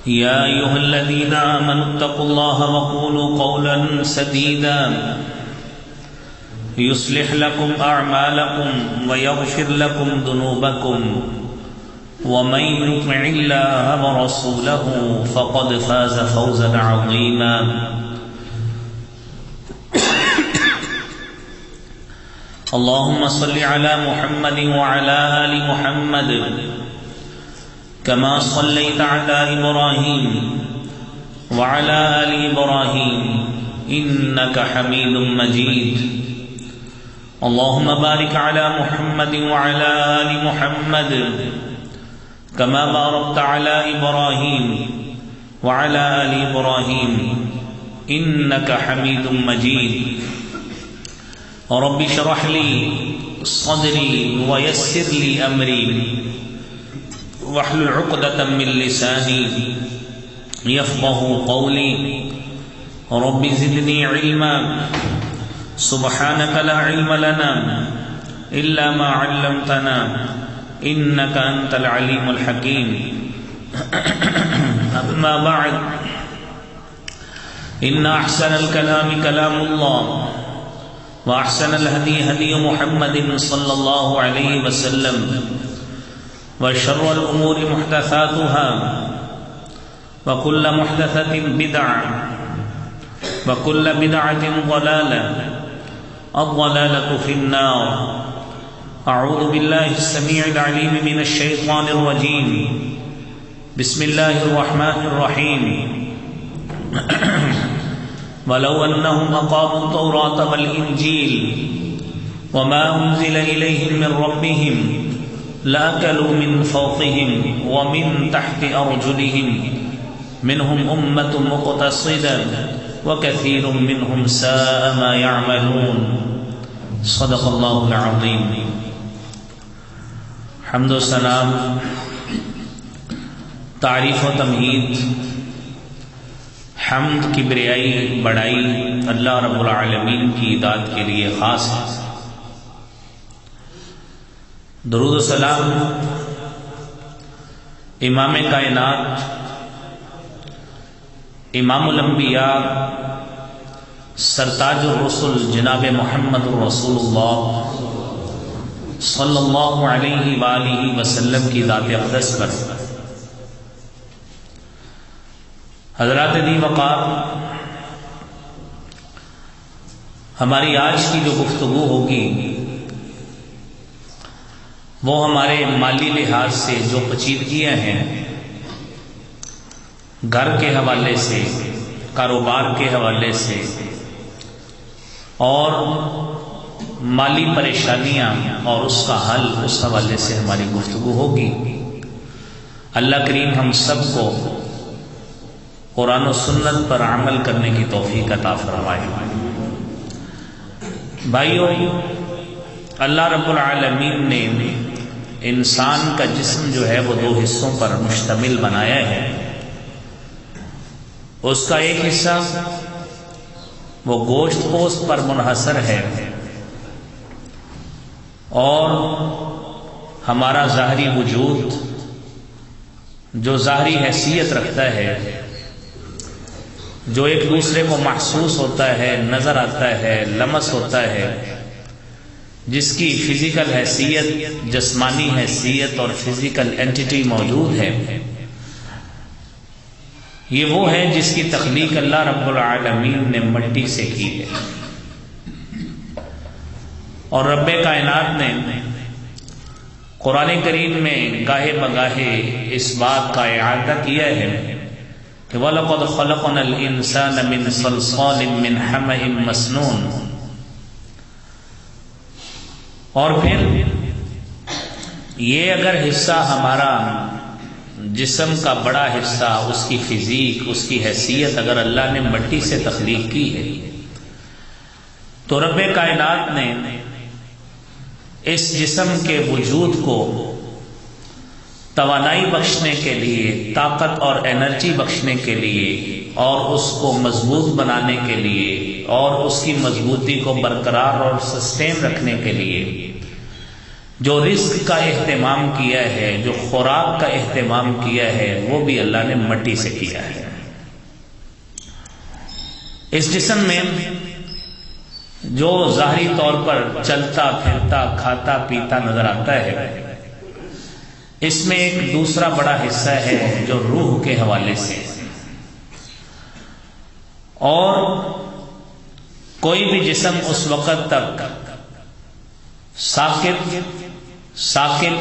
يا أيها الذين آمنوا اتقوا الله وقولوا قولا سديدا يصلح لكم أعمالكم ويغفر لكم ذنوبكم ومن يطع الله ورسوله فقد فاز فوزا عظيما اللهم صل على محمد وعلى آل محمد كما صليت على إبراهيم وعلى آل إبراهيم إنك حميد مجيد اللهم بارك على محمد وعلى آل محمد كما باركت على إبراهيم وعلى آل إبراهيم إنك حميد مجيد رب اشرح لي صدري ويسر لي أمري واحلل عقدة من لساني يفقهوا قولي رب زدني علما سبحانك لا علم لنا إلا ما علمتنا إنك أنت العليم الحكيم أما بعد إن أحسن الكلام كلام الله وأحسن الهدي هدي محمد صلى الله عليه وسلم وشر الأمور محدثاتها وكل محدثة بدعة وكل بدعة ضلالة الضلالة في النار أعوذ بالله السميع العليم من الشيطان الرجيم بسم الله الرحمن الرحيم ولو أنهم أقاموا التوراة والإنجيل وما أنزل إليهم من ربهم لأكلوا من فوقهم ومن تحت أرجلهم منهم أمة مقتصدة وكثير منهم ساء ما يعملون صدق الله العظيم. حمد و سلام، تعریف و تمجید، حمد، کبریائی، بڑائی اللہ رب العالمین کی ذات کے لیے خاص ہے. درود و سلام امام کائنات، امام الانبیاء، سرتاج الرسل جناب محمد الرسول اللہ صلی اللہ علیہ وآلہ وسلم کی ذات اقدس پر. حضرات دی وقار، ہماری آج کی جو گفتگو ہوگی وہ ہمارے مالی لحاظ سے جو پیچیدگیاں ہیں، گھر کے حوالے سے، کاروبار کے حوالے سے اور مالی پریشانیاں اور اس کا حل، اس حوالے سے ہماری گفتگو ہوگی. اللہ کریم ہم سب کو قرآن و سنت پر عمل کرنے کی توفیق عطا فرمائے. بھائیو، اللہ رب العالمین نے انسان کا جسم جو ہے وہ دو حصوں پر مشتمل بنایا ہے. اس کا ایک حصہ وہ گوشت پوست پر منحصر ہے اور ہمارا ظاہری وجود جو ظاہری حیثیت رکھتا ہے، جو ایک دوسرے کو محسوس ہوتا ہے، نظر آتا ہے، لمس ہوتا ہے، جس کی فزیکل حیثیت، جسمانی حیثیت اور فزیکل اینٹیٹی موجود ہے، یہ وہ ہے جس کی تخلیق اللہ رب العالمین نے مٹی سے کی ہے. اور رب کائنات نے قرآن کریم میں گاہے بگاہے اس بات کا اعادہ کیا ہے کہ وَلَقَدْ خَلَقْنَا الْإِنسَانَ مِنْ صَلْصَالٍ مِّنْ حَمَإٍ مَّسْنُونٍ. اور پھر یہ اگر حصہ ہمارا جسم کا بڑا حصہ، اس کی فزیک، اس کی حیثیت اگر اللہ نے مٹی سے تخلیق کی ہے، تو رب کائنات نے اس جسم کے وجود کو توانائی بخشنے کے لیے، طاقت اور انرجی بخشنے کے لیے، اور اس کو مضبوط بنانے کے لیے، اور اس کی مضبوطی کو برقرار اور سسٹین رکھنے کے لیے جو رزق کا اہتمام کیا ہے، جو خوراک کا اہتمام کیا ہے، وہ بھی اللہ نے مٹی سے کیا ہے۔ اس جسم میں جو ظاہری طور پر چلتا پھرتا کھاتا پیتا نظر آتا ہے، اس میں ایک دوسرا بڑا حصہ ہے جو روح کے حوالے سے، اور کوئی بھی جسم اس وقت تک ساکن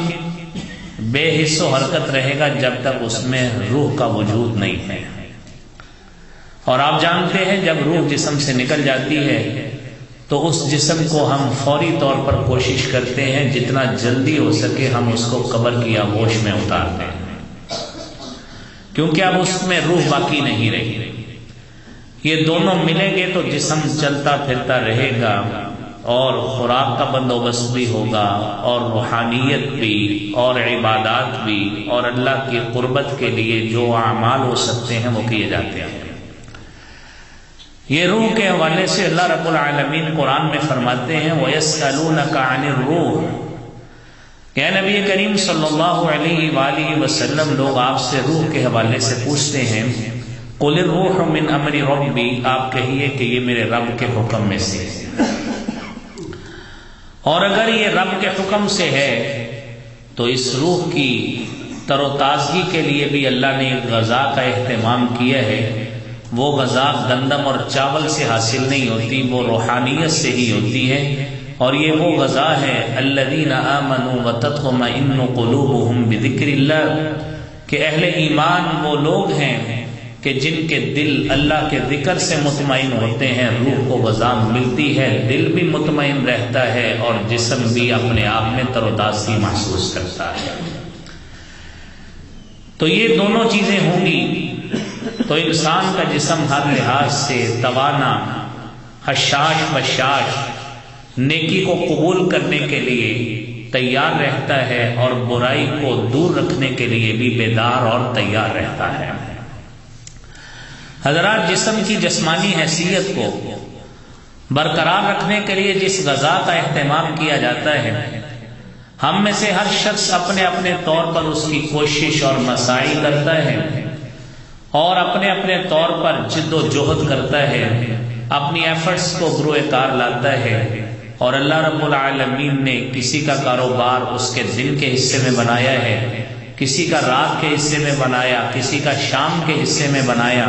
بے حس و حرکت رہے گا جب تک اس میں روح کا وجود نہیں ہے۔ اور آپ جانتے ہیں جب روح جسم سے نکل جاتی ہے تو اس جسم کو ہم فوری طور پر کوشش کرتے ہیں جتنا جلدی ہو سکے ہم اس کو قبر کی آغوش میں اتار دیں، کیونکہ اب اس میں روح باقی نہیں رہی۔ یہ دونوں ملیں گے تو جسم چلتا پھرتا رہے گا، اور خوراک کا بندوبست بھی ہوگا، اور روحانیت بھی، اور عبادات بھی، اور اللہ کی قربت کے لیے جو اعمال ہو سکتے ہیں وہ کیے جاتے ہیں۔ یہ روح کے حوالے سے اللہ رب العالمین قرآن میں فرماتے ہیں وَيَسْأَلُونَكَ عَنِ الرُّوحِ کہ نبی کریم صلی اللہ علیہ وآلہ وسلم لوگ آپ سے روح کے حوالے سے پوچھتے ہیں، قُلِ الرُّوحُ مِنْ أَمْرِ رَبِّي آپ کہیے کہ یہ میرے رب کے حکم میں سے ہے۔ اور اگر یہ رب کے حکم سے ہے تو اس روح کی تر و تازگی کے لیے بھی اللہ نے ایک غذا کا اہتمام کیا ہے۔ وہ غذا گندم اور چاول سے حاصل نہیں ہوتی، وہ روحانیت سے ہی ہوتی ہے، اور یہ وہ غذا ہے الذین آمنوا وتطمئن قلوبهم بذکر اللہ کہ اہل ایمان وہ لوگ ہیں کہ جن کے دل اللہ کے ذکر سے مطمئن ہوتے ہیں، روح کو غذا ملتی ہے، دل بھی مطمئن رہتا ہے، اور جسم بھی اپنے آپ میں تر و تازگی محسوس کرتا ہے۔ تو یہ دونوں چیزیں ہوں گی تو انسان کا جسم ہر لحاظ سے توانا، حشاش بشاش، نیکی کو قبول کرنے کے لیے تیار رہتا ہے، اور برائی کو دور رکھنے کے لیے بھی بیدار اور تیار رہتا ہے۔ حضرات، جسم کی جسمانی حیثیت کو برقرار رکھنے کے لیے جس غذا کا اہتمام کیا جاتا ہے، ہم میں سے ہر شخص اپنے اپنے طور پر اس کی کوشش اور مساعی کرتا ہے، اور اپنے اپنے طور پر جد و جہد کرتا ہے، اپنی ایفرٹس کو بروئے کار لاتا ہے، اور اللہ رب العالمین نے کسی کا کاروبار اس کے دن کے حصے میں بنایا ہے، کسی کا رات کے حصے میں بنایا، کسی کا شام کے حصے میں بنایا۔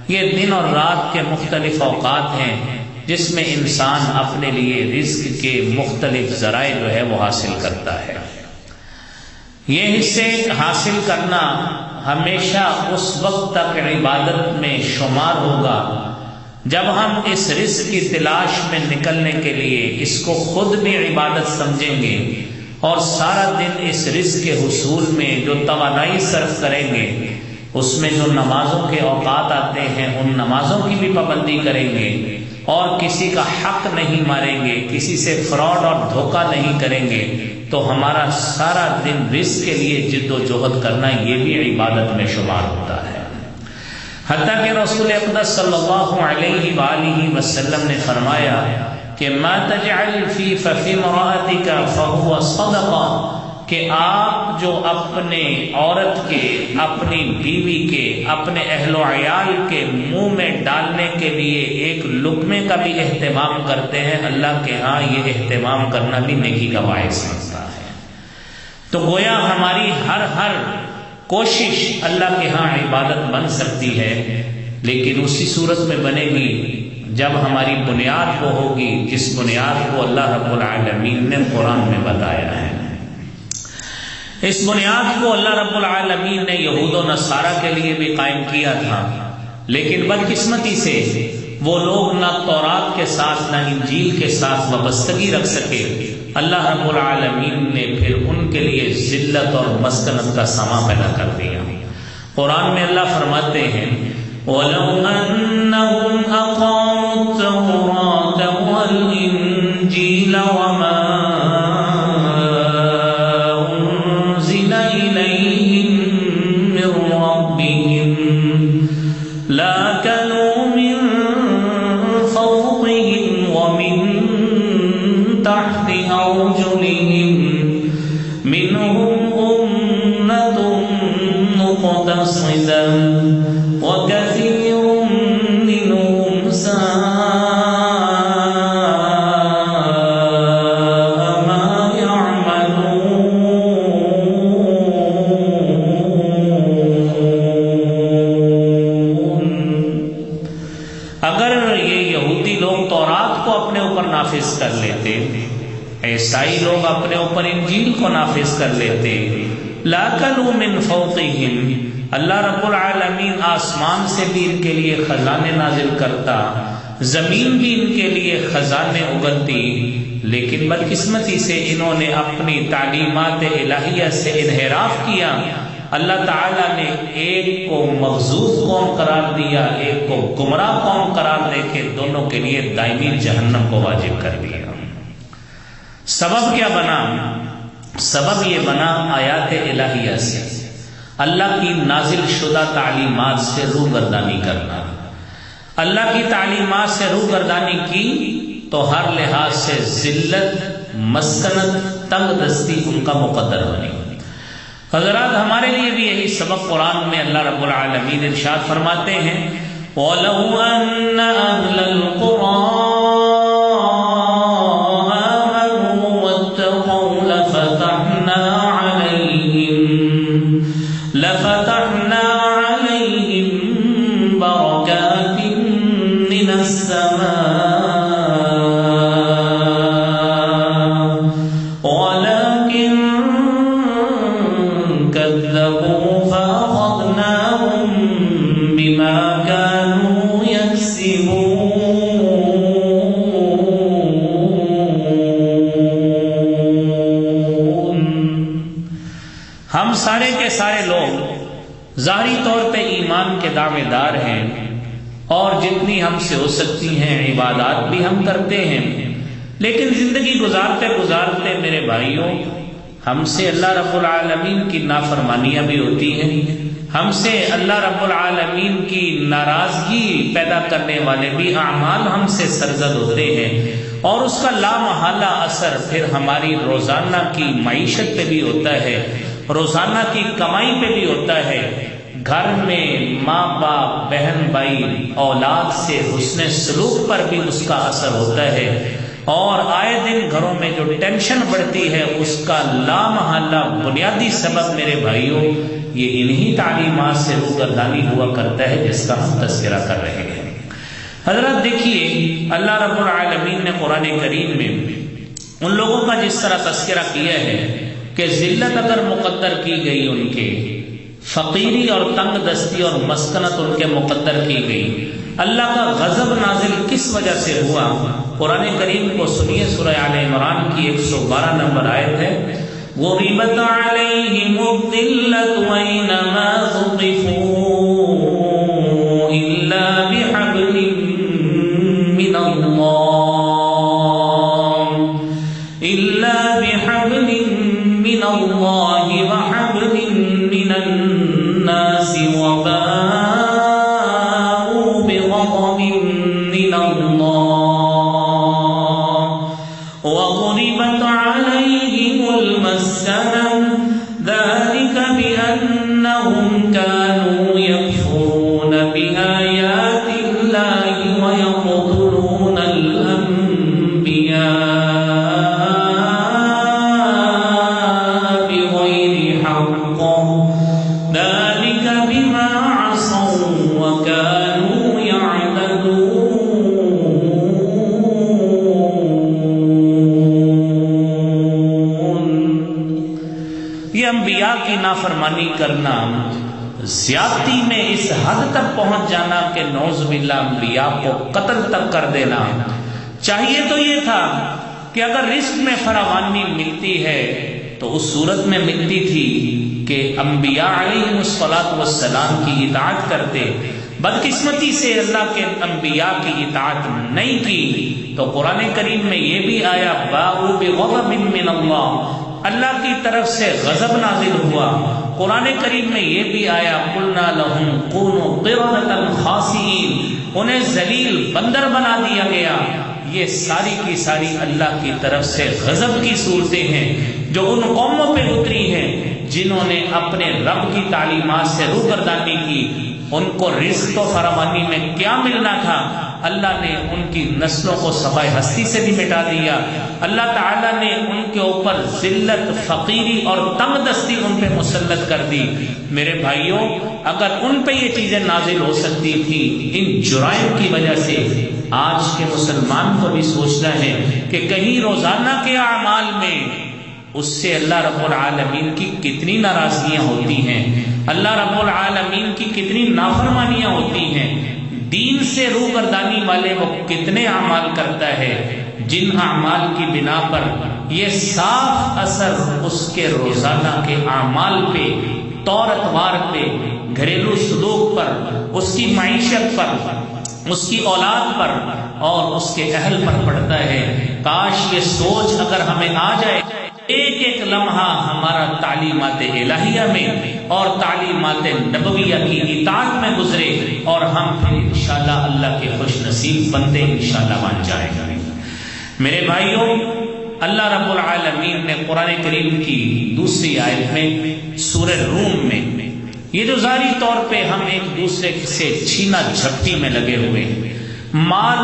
یہ دن اور رات کے مختلف اوقات ہیں جس میں انسان اپنے لیے رزق کے مختلف ذرائع جو ہے وہ حاصل کرتا ہے۔ یہ حصے حاصل کرنا ہمیشہ اس وقت تک عبادت میں شمار ہوگا جب ہم اس رزق کی تلاش میں نکلنے کے لیے اس کو خود بھی عبادت سمجھیں گے، اور سارا دن اس رزق کے حصول میں جو توانائی صرف کریں گے، اس میں جو نمازوں کے اوقات آتے ہیں ان نمازوں کی بھی پابندی کریں گے، اور کسی کا حق نہیں ماریں گے، کسی سے فراڈ اور دھوکہ نہیں کریں گے، تو ہمارا سارا دن رزق کے لیے جد و جہد کرنا یہ بھی عبادت میں شمار ہوتا ہے۔ حتیٰ کہ رسول اقدس صلی اللہ علیہ وآلہ وسلم نے فرمایا کہ ما تجعل فی فم امرأتک فہو صدقہ کہ آپ جو اپنے عورت کے، اپنی بیوی کے، اپنے اہل و عیال کے منہ میں ڈالنے کے لیے ایک لقمے کا بھی اہتمام کرتے ہیں، اللہ کے ہاں یہ اہتمام کرنا بھی نیکی کا باعث بنتا ہے۔ تو گویا ہماری ہر کوشش اللہ کے ہاں عبادت بن سکتی ہے، لیکن اسی صورت میں بنے گی جب ہماری بنیاد وہ ہوگی جس بنیاد کو اللہ رب العالمین نے قرآن میں بتایا ہے۔ اس بنیاد کو اللہ رب العالمین نے یہود و نصارہ کے لیے بھی قائم کیا تھا، لیکن بدقسمتی سے وہ لوگ نہ تورات کے ساتھ نہ انجیل کے ساتھ وابستگی رکھ سکے۔ اللہ رب العالمین نے پھر ان کے لیے ذلت اور مسکنت کا سامان پیدا کر دیا۔ قرآن میں اللہ فرماتے ہیں وَلَوْ أَنَّهُمْ أَقَامُوا التَّوْرَاةَ وَالْإِنجِيلَ وَمَا أُنزِلَ إِلَيْهِم مِّن رَّبِّهِمْ لَأَكَلُوا مِن فَوْقِهِمْ وَمِن تَحْتِ أَرْجُلِهِمْ وكثير منهم ساء ما يعملون۔ اگر یہ یہودی لوگ تورات کو اپنے اوپر نافذ کر لیتے، عیسائی لوگ اپنے اوپر انجیل کو نافذ کر لیتے، لَأَكَلُوا مِنْ فَوْقِهِمْ، اللہ رب العالمین آسمان سے بھی ان کے لیے خزانے نازل کرتا، زمین بھی ان کے لیے خزانے اگلتی، لیکن بدقسمتی سے انہوں نے اپنی تعلیمات الہیہ سے انحراف کیا۔ اللہ تعالیٰ نے ایک کو مغضوب قوم قرار دیا، ایک کو گمراہ قوم قرار دے کے دونوں کے لیے دائمی جہنم کو واجب کر دیا۔ سبب کیا بنا؟ سبب یہ بنا آیات الہیہ سے، اللہ کی نازل شدہ تعلیمات سے روگردانی کرنا۔ اللہ کی تعلیمات سے روگردانی کی تو ہر لحاظ سے ذلت، مسکنت، تنگ دستی ان کا مقدر بنی۔ حضرات ہمارے لیے بھی یہی سبق قرآن میں اللہ رب العالمین ارشاد فرماتے ہیں، وَلَوْ أَنَّ أَهْلَ الْقُرَىٰ آمَنُوا وَاتَّقَوْا لَفَتَحْنَا عَلَيْهِمْ بَرَكَاتٍ مِّنَ السَّمَاءِ وَلَكِن كَذَّبُوا فَأَخَذْنَاهُم بِمَا كَانُوا يَكْسِبُونَ۔ ہم سارے کے سارے لوگ ظاہری طور پہ ایمان کے دعوے دار ہیں اور جتنی ہم سے ہو سکتی ہیں عبادات بھی ہم کرتے ہیں، لیکن زندگی گزارتے گزارتے میرے بھائیوں ہم سے اللہ رب العالمین کی نافرمانیاں بھی ہوتی ہیں، ہم سے اللہ رب العالمین کی ناراضگی پیدا کرنے والے بھی اعمال ہم سے سرزد ہوتے ہیں، اور اس کا لامحالہ اثر پھر ہماری روزانہ کی معیشت پہ بھی ہوتا ہے، روزانہ کی کمائی پہ بھی ہوتا ہے، گھر میں ماں باپ، بہن بھائی، اولاد سے حسن سلوک پر بھی اس کا اثر ہوتا ہے، اور آئے دن گھروں میں جو ٹینشن بڑھتی ہے اس کا لامحالہ بنیادی سبب میرے بھائیوں یہ انہی تعلیمات سے روگردانی ہوا کرتا ہے جس کا ہم تذکرہ کر رہے ہیں۔ حضرت دیکھیے اللہ رب العالمین نے قرآن کریم میں ان لوگوں کا جس طرح تذکرہ کیا ہے کہ ذلت اگر مقدر کی گئی، ان کے فقیری اور تنگ دستی اور مسکنت ان کے مقدر کی گئی، اللہ کا غضب نازل کس وجہ سے ہوا؟ قرآن کریم کو سنیے، سورہ آل عمران کی 112 نمبر آیت ہے، غُرِبَتْ عَلَيْهِمُ الذِّلَّةُ أَيْنَمَا ثُقِفُوا إِلَّا بِحَبْلٍ مِّنَ اللَّهِ وَحَبْلٍ مِّنَ النَّاسِ وَبَاءُوا بِغَضَبٍ مِّنَ اللَّهِ وَضُرِبَتْ عَلَيْهِمُ الْمَسْكَنَةُ ذَلِكَ بِأَنَّهُمْ كَانُوا يَكْفُرُونَ بِآيَاتِ اللَّهِ وَيَقْتُلُونَ الْأَنبِيَاءَ انبیاء کی نافرمانی کرنا، زیادتی میں اس حد تک پہنچ جانا کہ نعوذ باللہ انبیاء کو قتل تک کر دینا۔ چاہیے تو یہ تھا کہ اگر رزق میں فراوانی ملتی ہے تو اس صورت میں ملتی تھی کہ انبیاء علیہم السلام کی اطاعت کرتے، بدقسمتی سے اللہ کے انبیاء کی اطاعت نہیں کی تو قرآن کریم میں یہ بھی آیا باءوا بغضب من اللہ، اللہ کی طرف سے غضب نازل ہوا۔ قرآن کریم میں یہ بھی آیا قلنا لہم کونوا قردۃ خاسئین، انہیں ذلیل بندر بنا دیا گیا۔ یہ ساری کی ساری اللہ کی طرف سے غضب کی صورتیں ہیں جو ان قوموں پہ اتری ہیں جنہوں نے اپنے رب کی تعلیمات سے روگردانی کی، ان کو رزق و فراوانی میں کیا ملنا تھا، اللہ نے ان کی نسلوں کو صفائے ہستی سے بھی مٹا دیا۔ اللہ تعالیٰ نے ان کے اوپر ذلت، فقیری اور تنگ دستی ان پہ مسلط کر دی۔ میرے بھائیوں، اگر ان پہ یہ چیزیں نازل ہو سکتی تھی ان جرائم کی وجہ سے، آج کے مسلمان کو بھی سوچنا ہے کہ کہیں روزانہ کے اعمال میں اس سے اللہ رب العالمین کی کتنی ناراضگیاں ہوتی ہیں، اللہ رب العالمین کی کتنی نافرمانیاں ہوتی ہیں، دین سے روگردانی والے وہ کتنے اعمال کرتا ہے جن اعمال کی بنا پر یہ صاف اثر اس کے روزانہ کے اعمال پہ، طور اتوار پہ، گھریلو سلوک پر، اس کی معیشت پر، اس کی اولاد پر اور اس کے اہل پر پڑتا ہے۔ کاش یہ سوچ اگر ہمیں آ جائے، ایک ایک لمحہ ہمارا تعلیمات الہیہ میں اور تعلیمات نبویہ کی اطاعت میں گزرے اور ہم پھر انشاءاللہ اللہ کے خوش نصیب بندے انشاءاللہ بن جائیں گے۔ میرے بھائیوں، اللہ رب العالمین نے قرآن کریم کی دوسری آیت میں سورہ روم میں یہ جو ظاہری طور پہ ہم ایک دوسرے سے چھینا جھپٹی میں لگے ہوئے ہیں، مال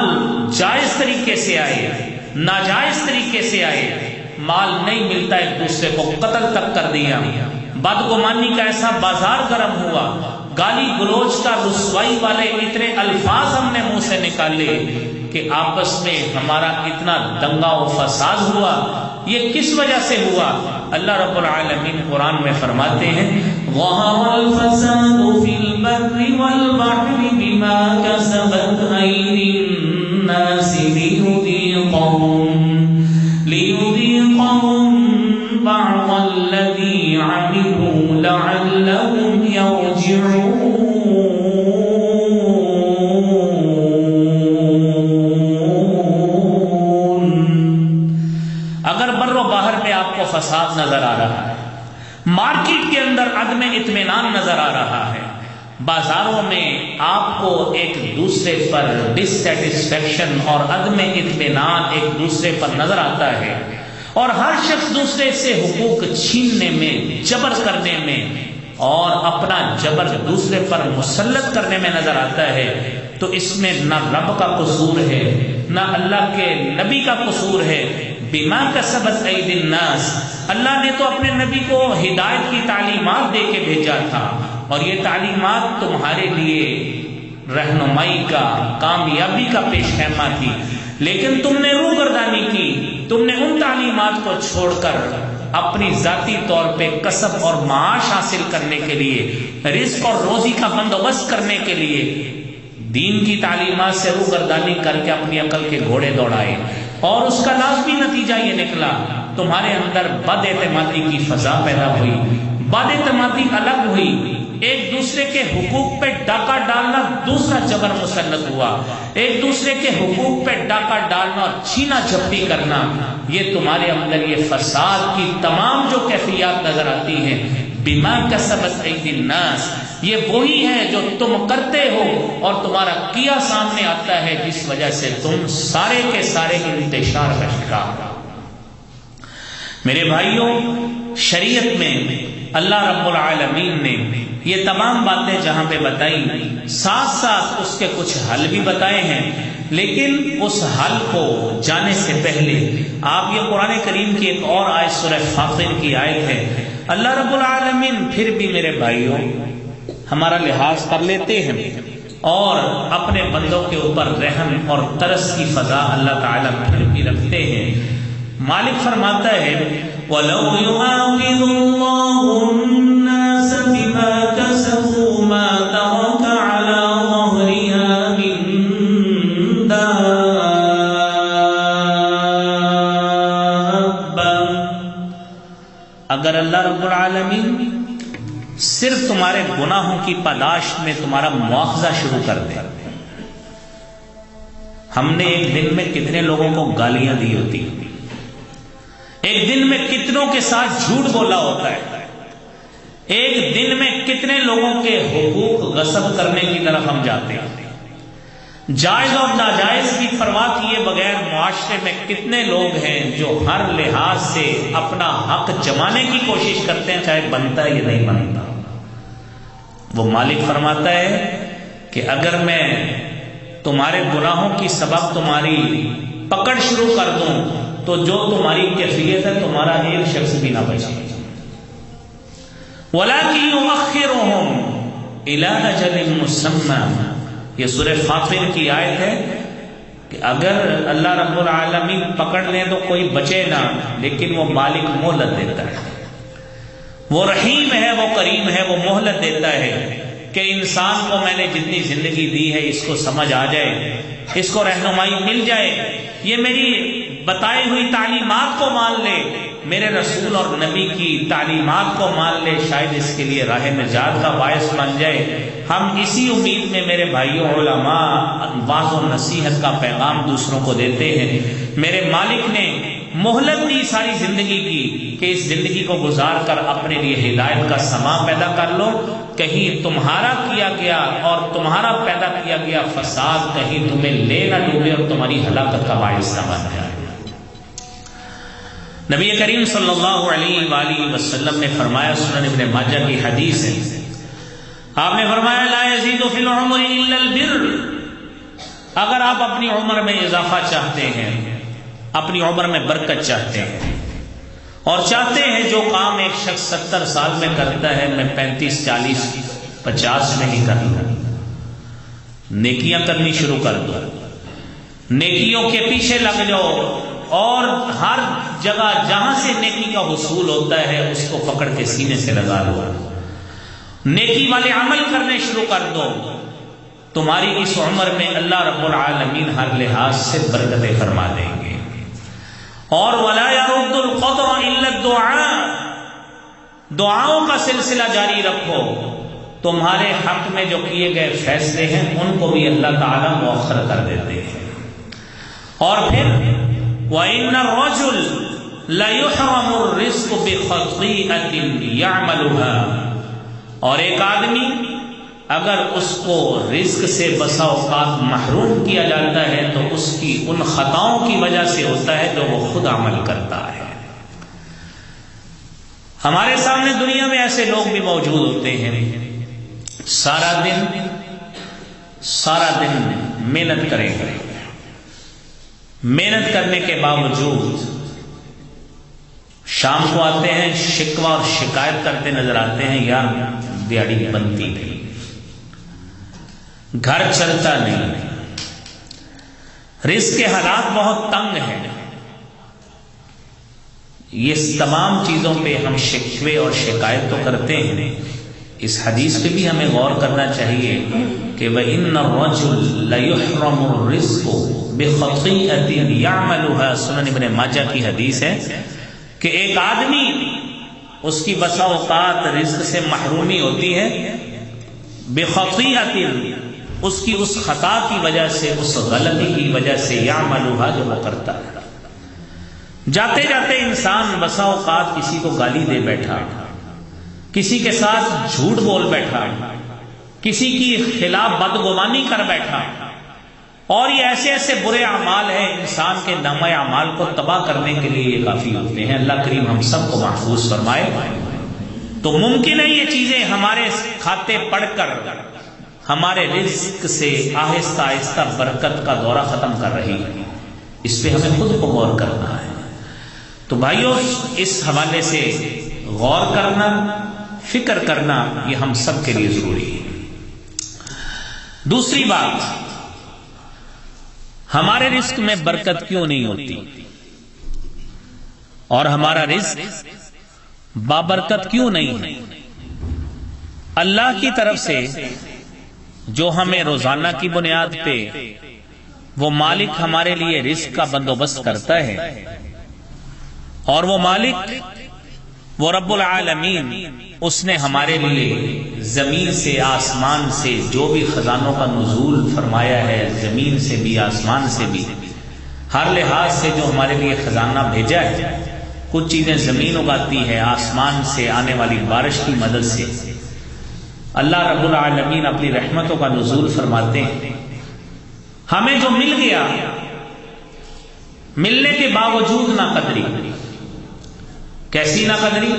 جائز طریقے سے آئے، ناجائز طریقے سے آئے، مال نہیں ملتا ایک دوسرے کو قتل تک کر دیا، بدگمانی کا ایسا بازار گرم ہوا، گالی گلوچ کا رسوائی والے اتنے الفاظ ہم نے منہ سے نکالے کہ آپس میں ہمارا اتنا دنگا و فساد ہوا۔ یہ کس وجہ سے ہوا؟ اللہ رب العالمین قرآن میں فرماتے ہیں ظہر الفساد فی البر والبحر بما کسبت ایدی الناس ليذيقهم بعض الذي عملوا لعلهم يرجعون۔ اگر بر و بحر میں آپ کو فساد نظر آ رہا ہے، مارکیٹ کے اندر عدم اطمینان نظر آ رہا ہے، بازاروں میں آپ کو ایک دوسرے پر ڈسسیٹسفیکشن اور عدم اطمینان ایک دوسرے پر نظر آتا ہے، اور ہر شخص دوسرے سے حقوق چھیننے میں، جبر کرنے میں اور اپنا جبر دوسرے پر مسلط کرنے میں نظر آتا ہے، تو اس میں نہ رب کا قصور ہے نہ اللہ کے نبی کا قصور ہے۔ بما کسبت ایدی الناس، اللہ نے تو اپنے نبی کو ہدایت کی تعلیمات دے کے بھیجا تھا، اور یہ تعلیمات تمہارے لیے رہنمائی کا، کامیابی کا پیش خیمہ تھی، لیکن تم نے روگردانی کی، تم نے ان تعلیمات کو چھوڑ کر اپنی ذاتی طور پہ کسب اور معاش حاصل کرنے کے لیے، رزق اور روزی کا بندوبست کرنے کے لیے دین کی تعلیمات سے روگردانی کر کے اپنی عقل کے گھوڑے دوڑائے، اور اس کا لازمی نتیجہ یہ نکلا تمہارے اندر بد اعتمادی کی فضا پیدا ہوئی، بد اعتمادی الگ ہوئی، ایک دوسرے کے حقوق پہ ڈاکہ ڈالنا دوسرا جبر مسلط ہوا، ایک دوسرے کے حقوق پہ ڈاکہ ڈالنا اور چھینا جھپٹی کرنا، یہ تمہارے اندر یہ فساد کی تمام جو کیفیات نظر آتی ہیں، بما کسبت ایدی الناس، یہ وہی ہے جو تم کرتے ہو اور تمہارا کیا سامنے آتا ہے، جس وجہ سے تم سارے کے سارے انتشار کا شکار ہو۔ میرے بھائیوں، شریعت میں اللہ رب العالمین نے یہ تمام باتیں جہاں پہ بتائی، ساتھ ساتھ اس کے کچھ حل بھی بتائے ہیں، لیکن اس حل کو جانے سے پہلے آپ یہ قرآن کریم کی ایک اور آیت سورہ فاطر کی آیت ہے، اللہ رب العالمین پھر بھی میرے بھائیوں ہمارا لحاظ کر لیتے ہیں اور اپنے بندوں کے اوپر رحم اور ترس کی فضا اللہ تعالیٰ پھر بھی رکھتے ہیں۔ مالک فرماتا ہے وَلَوْ يُؤَاخِذُ اللَّهُ النَّاسَ بِمَا كَسَبُوا مَا تَرَكَ عَلَى ظَهْرِهَا مِن دَابَّةٍ، اگر اللہ رب العالمین صرف تمہارے گناہوں کی پاداش میں تمہارا مواخذہ شروع کر دے، ہم نے ایک دن میں کتنے لوگوں کو گالیاں دی ہوتی، ایک دن میں کتنوں کے ساتھ جھوٹ بولا ہوتا ہے، ایک دن میں کتنے لوگوں کے حقوق غصب کرنے کی طرف ہم جاتے ہیں، جائز اور ناجائز کی پرواہ کیے بغیر معاشرے میں کتنے لوگ ہیں جو ہر لحاظ سے اپنا حق جمانے کی کوشش کرتے ہیں، چاہے بنتا ہے یا نہیں بنتا۔ وہ مالک فرماتا ہے کہ اگر میں تمہارے گناہوں کی سبب تمہاری پکڑ شروع کر دوں تو جو تمہاری کیفیت ہے تمہارا ایک شخص بھی نہ بچے. وَلَٰكِن يُؤَخِّرُهُمْ إِلَىٰ أَجَلٍ مُّسَمًّى. یہ سورہ فاطر کی آیت ہے کہ اگر اللہ رب العالمین پکڑ لیں تو کوئی بچے نہ، لیکن وہ مالک مہلت دیتا ہے. وہ رحیم ہے، وہ کریم ہے، وہ مہلت دیتا ہے کہ انسان کو میں نے جتنی زندگی دی ہے اس کو سمجھ آ جائے، اس کو رہنمائی مل جائے، یہ میری بتائی ہوئی تعلیمات کو مان لے، میرے رسول اور نبی کی تعلیمات کو مان لے، شاید اس کے لیے راہ نجات کا باعث بن جائے. ہم اسی امید میں میرے بھائیوں علماء واعظ و نصیحت کا پیغام دوسروں کو دیتے ہیں. میرے مالک نے مہلت دی ساری زندگی کی کہ اس زندگی کو گزار کر اپنے لیے ہدایت کا سما پیدا کر لو، کہیں تمہارا کیا گیا اور تمہارا پیدا کیا گیا فساد کہیں تمہیں لے نہ ڈوبے اور تمہاری ہلاکت کا باعث نہ بن جائے. نبی کریم صلی اللہ علیہ وآلہ وسلم نے فرمایا، سنن ابن ماجہ کی حدیث ہے، آپ نے فرمایا لا یزید فی العمر الا البر. اگر آپ اپنی عمر میں اضافہ چاہتے ہیں، اپنی عمر میں برکت چاہتے ہیں اور چاہتے ہیں جو کام ایک شخص 70 سال میں کرتا ہے میں 35 40 50 میں ہی کر لوں، نیکیاں کرنی شروع کر دو، نیکیوں کے پیچھے لگ جاؤ اور ہر جگہ جہاں سے نیکی کا حصول ہوتا ہے اس کو پکڑ کے سینے سے لگا لو، نیکی والے عمل کرنے شروع کر دو. تمہاری اس عمر میں اللہ رب العالمین ہر لحاظ سے برکتیں فرما دیں گے. اور وَلَا يَرُدُّ الْقَطْرَ إِلَّا الدُّعَاء. دعاؤں کا سلسلہ جاری رکھو. تمہارے حق میں جو کیے گئے فیصلے ہیں ان کو بھی اللہ تعالیٰ مؤخر کر دیتے ہیں. اور پھر وَإِنَّ الرَّجُلَ لَيُحْرَمُ الرِّزْقَ بِخَطِيئَةٍ يَعْمَلُهَا. اور ایک آدمی اگر اس کو رزق سے بسا اوقات محروم کیا جاتا ہے تو اس کی ان خطاؤں کی وجہ سے ہوتا ہے جو وہ خود عمل کرتا ہے. ہمارے سامنے دنیا میں ایسے لوگ بھی موجود ہوتے ہیں سارا دن محنت کریں گے، محنت کرنے کے باوجود شام کو آتے ہیں شکوہ اور شکایت کرتے نظر آتے ہیں، یار دیہڑی بنتی نہیں، گھر چلتا نہیں، رزق کے حالات بہت تنگ ہیں. یہ تمام چیزوں پہ ہم شکوے اور شکایت تو کرتے ہیں. اس حدیث پہ بھی ہمیں غور کرنا چاہیے کہ وَإِنَّ الرَّجُلَ لَيُحْرَمُ الرِّزْقَ بِخَطِيئَةٍ يَعْمَلُهَا. سنن ابن ماجہ کی حدیث ہے کہ ایک آدمی اس کی بسا اوقات رزق سے محرومی ہوتی ہے بِخَطِيئَةٍ، اس کی اس خطا کی وجہ سے، اس غلطی کی وجہ سے، یعملوہا جو وہ کرتا ہے. جاتے جاتے انسان بسا اوقات کسی کو گالی دے بیٹھا، کسی کے ساتھ جھوٹ بول بیٹھا، کسی کی خلاف بدگمانی کر بیٹھا، اور یہ ایسے ایسے برے اعمال ہیں انسان کے نامہ اعمال کو تباہ کرنے کے لیے یہ کافی ہوتے ہیں. اللہ کریم ہم سب کو محفوظ فرمائے. تو ممکن ہے یہ چیزیں ہمارے کھاتے پڑ کر ہمارے رزق سے آہستہ آہستہ برکت کا دورہ ختم کر رہی ہے. اس پہ ہمیں خود کو غور کرنا ہے. تو بھائیوں اس حوالے سے غور کرنا، فکر کرنا یہ ہم سب کے لیے ضروری ہے. دوسری بات، ہمارے رزق میں برکت کیوں نہیں ہوتی اور ہمارا رزق بابرکت کیوں نہیں ہے؟ اللہ کی طرف سے جو ہمیں روزانہ کی بنیاد پہ وہ مالک ہمارے لیے رزق کا بندوبست کرتا ہے، اور وہ مالک وہ رب العالمین اس نے ہمارے لیے زمین سے آسمان سے جو بھی خزانوں کا نزول فرمایا ہے، زمین سے بھی آسمان سے بھی ہر لحاظ سے جو ہمارے لیے خزانہ بھیجا ہے. کچھ چیزیں زمین اگاتی ہے، آسمان سے آنے والی بارش کی مدد سے اللہ رب العالمین اپنی رحمتوں کا نزول فرماتے ہیں. ہمیں جو مل گیا، ملنے کے باوجود ناقدری. کیسی ناقدری؟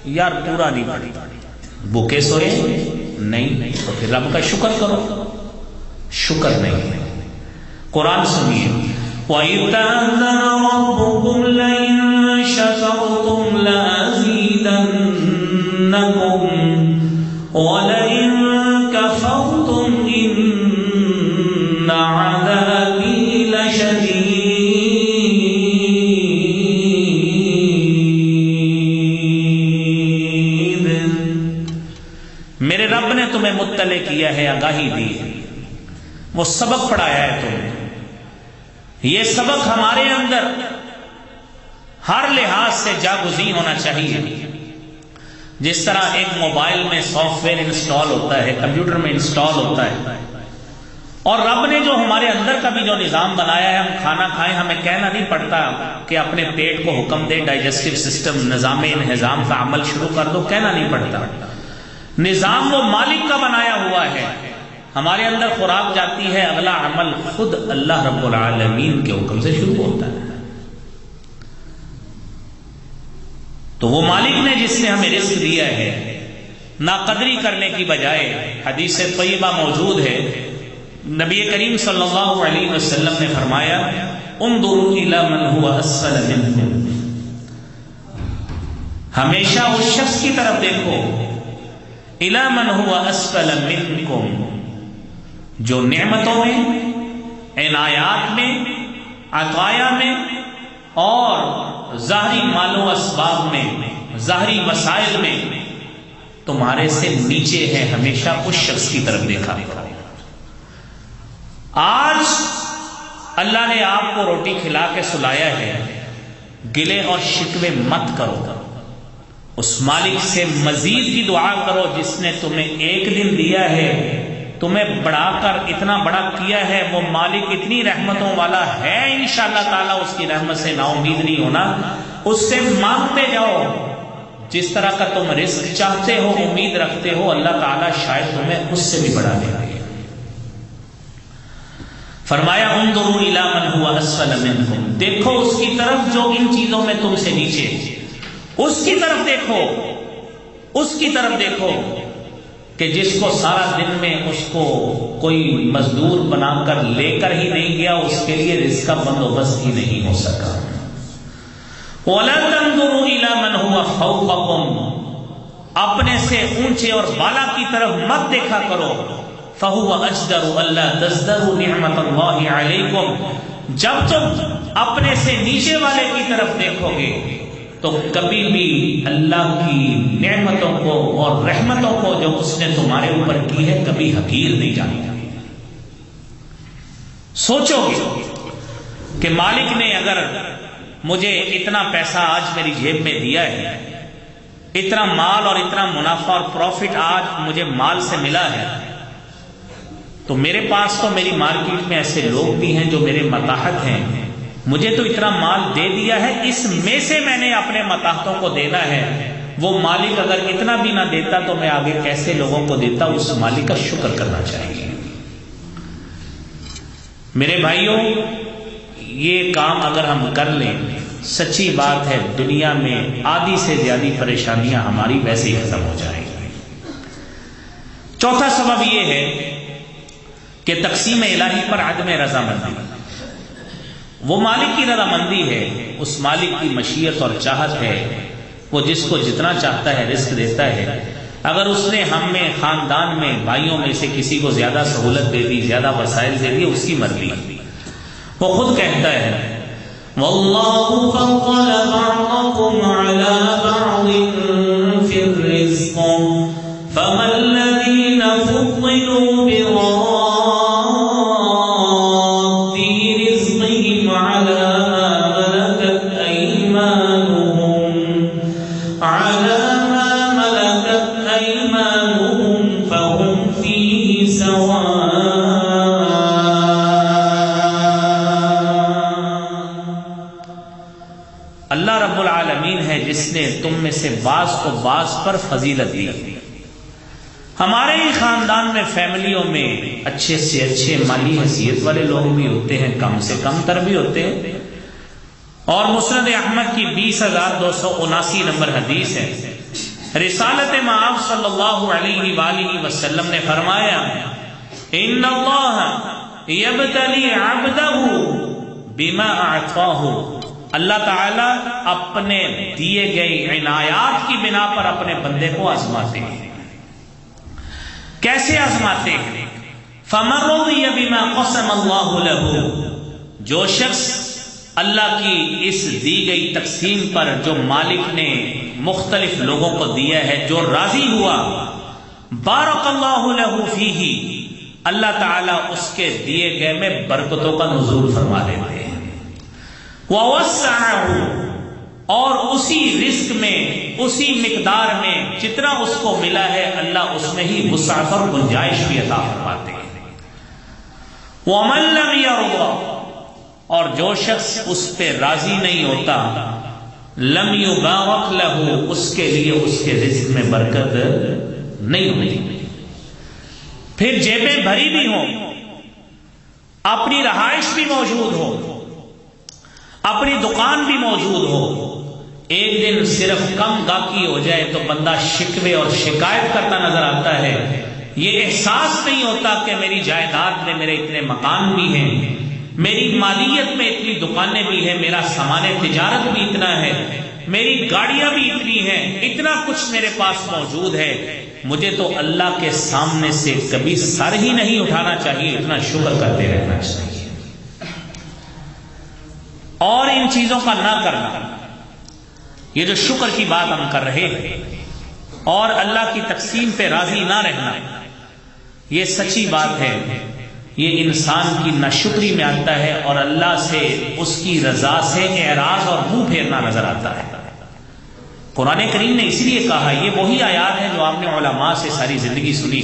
یار پورا نہیں پڑی، بھوکے سوئے نہیں، تو پھر رب کا شکر کرو. شکر نہیں. قرآن سنیے، وَإِذْ تَأَذَّنَ رَبُّكُمْ لَئِن شَكَرْتُمْ لَأَزِيدَنَّكُمْ وَلَئِن كَفَرْتُمْ إِنَّ عَذَابِي لَشَدِيدٌ. میرے رب نے تمہیں مطلع کیا ہے، آگاہی دی ہے، وہ سبق پڑھایا ہے تمہیں. یہ سبق ہمارے اندر ہر لحاظ سے جاگزین ہونا چاہیے. جس طرح ایک موبائل میں سافٹ ویئر انسٹال ہوتا ہے، کمپیوٹر میں انسٹال ہوتا ہے، اور رب نے جو ہمارے اندر کا بھی جو نظام بنایا ہے، ہم کھانا کھائیں ہمیں کہنا نہیں پڑتا کہ اپنے پیٹ کو حکم دے، ڈائجسٹو سسٹم نظام انہضام کا عمل شروع کر دو، کہنا نہیں پڑتا. نظام وہ مالک کا بنایا ہوا ہے. ہمارے اندر خوراک جاتی ہے، اگلا عمل خود اللہ رب العالمین کے حکم سے شروع ہوتا ہے. تو وہ مالک نے جس نے ہمیں رزق دیا ہے، ناقدری کرنے کی بجائے حدیث طیبہ موجود ہے، نبی کریم صلی اللہ علیہ وسلم نے فرمایا انظروا الی من هو اسفل منکم، ہمیشہ اس شخص کی طرف دیکھو الی من هو اسفل منکم، جو نعمتوں میں، عنایات میں، عطایا میں اور ظاہری مال و اسباب میں، ظاہری وسائل میں تمہارے سے نیچے ہے. ہمیشہ اس شخص کی طرف دیکھا. آج اللہ نے آپ کو روٹی کھلا کے سلایا ہے، گلے اور شکوے مت کرو، اس مالک سے مزید کی دعا کرو جس نے تمہیں ایک دن دیا ہے، تمہیں بڑھا کر اتنا بڑا کیا ہے. وہ مالک اتنی رحمتوں والا ہے، انشاءاللہ تعالیٰ اس کی رحمت سے نا امید نہیں ہونا. اس سے مانگتے جاؤ، جس طرح کا تم رزق چاہتے ہو، امید رکھتے ہو، اللہ تعالیٰ شاید تمہیں اس سے بھی بڑھا دے. فرمایا انظروا الی من هو اسفل منکم، دیکھو اس کی طرف جو ان چیزوں میں تم سے نیچے، اس کی طرف دیکھو، اس کی طرف دیکھو کہ جس کو سارا دن میں اس کو کوئی مزدور بنا کر لے کر ہی نہیں گیا، اس کے لیے رزق کا بندوبست ہی نہیں ہو سکا. وَلَا تَنظُرُوا إِلَى مَنْ هُوَ فَوْقَكُمْ، اپنے سے اونچے اور بالا کی طرف مت دیکھا کرو. فَهُوَ أَجْدَرُ أَلَّا تَزْدَرُوا نِعْمَةَ اللَّهِ عَلَيْكُمْ، جب تم اپنے سے نیچے والے کی طرف دیکھو گے تو کبھی بھی اللہ کی نعمتوں کو اور رحمتوں کو جو اس نے تمہارے اوپر کی ہے کبھی حقیر نہیں جانے گا. سوچو گے کہ مالک نے اگر مجھے اتنا پیسہ آج میری جیب میں دیا ہے، اتنا مال اور اتنا منافع اور پروفٹ آج مجھے مال سے ملا ہے، تو میرے پاس تو میری مارکیٹ میں ایسے لوگ بھی ہیں جو میرے متاحت ہیں، مجھے تو اتنا مال دے دیا ہے، اس میں سے میں نے اپنے متاحتوں کو دینا ہے. وہ مالک اگر اتنا بھی نہ دیتا تو میں آگے کیسے لوگوں کو دیتا؟ اس مالک کا شکر کرنا چاہیے. میرے بھائیوں، یہ کام اگر ہم کر لیں، سچی بات ہے دنیا میں آدھی سے زیادہ پریشانیاں ہماری ویسے ہی ختم ہو جائیں گی. چوتھا سبب یہ ہے کہ تقسیم الہی پر عدم رضامندی. وہ مالک کی رضامندی ہے، اس مالک کی مشیت اور چاہت ہے، وہ جس کو جتنا چاہتا ہے رزق دیتا ہے. اگر اس نے ہم میں، خاندان میں، بھائیوں میں سے کسی کو زیادہ سہولت دے دی، زیادہ وسائل دے دی، اس کی مرضی. وہ خود کہتا ہے وَاللَّهُ فَضَّلَ بَعْضَكُمْ عَلَى بَعْضٍ فِي الرِّزْقِ فَمَا الَّذِينَ فُضِّلُوا بِرَادِّ رِزْقِهِمْ عَلَى مَا مَلَكَتْ أَيْمَانُهُمْ فَهُمْ فِيهِ سَوَاءٌ. اللہ رب العالمین ہے جس نے تم میں سے بعض کو بعض پر فضیلت دی. ہمارے ہی خاندان میں، فیملیوں میں اچھے سے اچھے مالی حیثیت والے لوگ بھی ہوتے ہیں، کم سے کم تر بھی ہوتے ہیں. اور مسند احمد کی 20,279 نمبر حدیث ہے، رسالت مآب صلی اللہ علیہ وآلہ وسلم نے فرمایا ان اللہ یبتلی عبدہ بما اعطاہ، اللہ تعالی اپنے دیے گئے عنایات کی بنا پر اپنے بندے کو آزماتے ہیں۔ کیسے آزماتے ہیں؟ فمن رضی بما قسم اللہ لہ، جو شخص اللہ کی اس دی گئی تقسیم پر جو مالک نے مختلف لوگوں کو دیا ہے، جو راضی ہوا، بارک اللہ لہ فیہ، اللہ تعالیٰ اس کے دیے گئے میں برکتوں کا نزول فرما دیتے ہیں۔ وَوَسَّعَهُ، اور اسی رزق میں، اسی مقدار میں جتنا اس کو ملا ہے، اللہ اس میں ہی وسعت اور گنجائش بھی عطا فرماتے ہیں۔ وَمَن لَّمْ يَرْضَ، اور جو شخص اس پہ راضی نہیں ہوتا، لم یبارک لہ، اس کے لیے اس کے رزق میں برکت نہیں ہوتی۔ پھر جیبیں بھری بھی ہوں، اپنی رہائش بھی موجود ہو، اپنی دکان بھی موجود ہو، ایک دن صرف کم گاہکی ہو جائے تو بندہ شکوے اور شکایت کرتا نظر آتا ہے۔ یہ احساس نہیں ہوتا کہ میری جائیداد میں میرے اتنے مکان بھی ہیں، میری مالیت میں اتنی دکانیں بھی ہیں، میرا سامان تجارت بھی اتنا ہے، میری گاڑیاں بھی اتنی ہیں، اتنا کچھ میرے پاس موجود ہے، مجھے تو اللہ کے سامنے سے کبھی سر ہی نہیں اٹھانا چاہیے، اتنا شکر کرتے رہنا چاہیے۔ اور ان چیزوں کا نہ کرنا، یہ جو شکر کی بات ہم کر رہے ہیں، اور اللہ کی تقسیم پہ راضی نہ رہنا، یہ سچی بات ہے، یہ انسان کی ناشکری میں آتا ہے، اور اللہ سے، اس کی رضا سے اعراض اور منہ پھیرنا نظر آتا ہے۔ قرآن کریم نے اسی لیے کہا، یہ وہی آیات ہے جو آپ نے علماء سے ساری زندگی سنی۔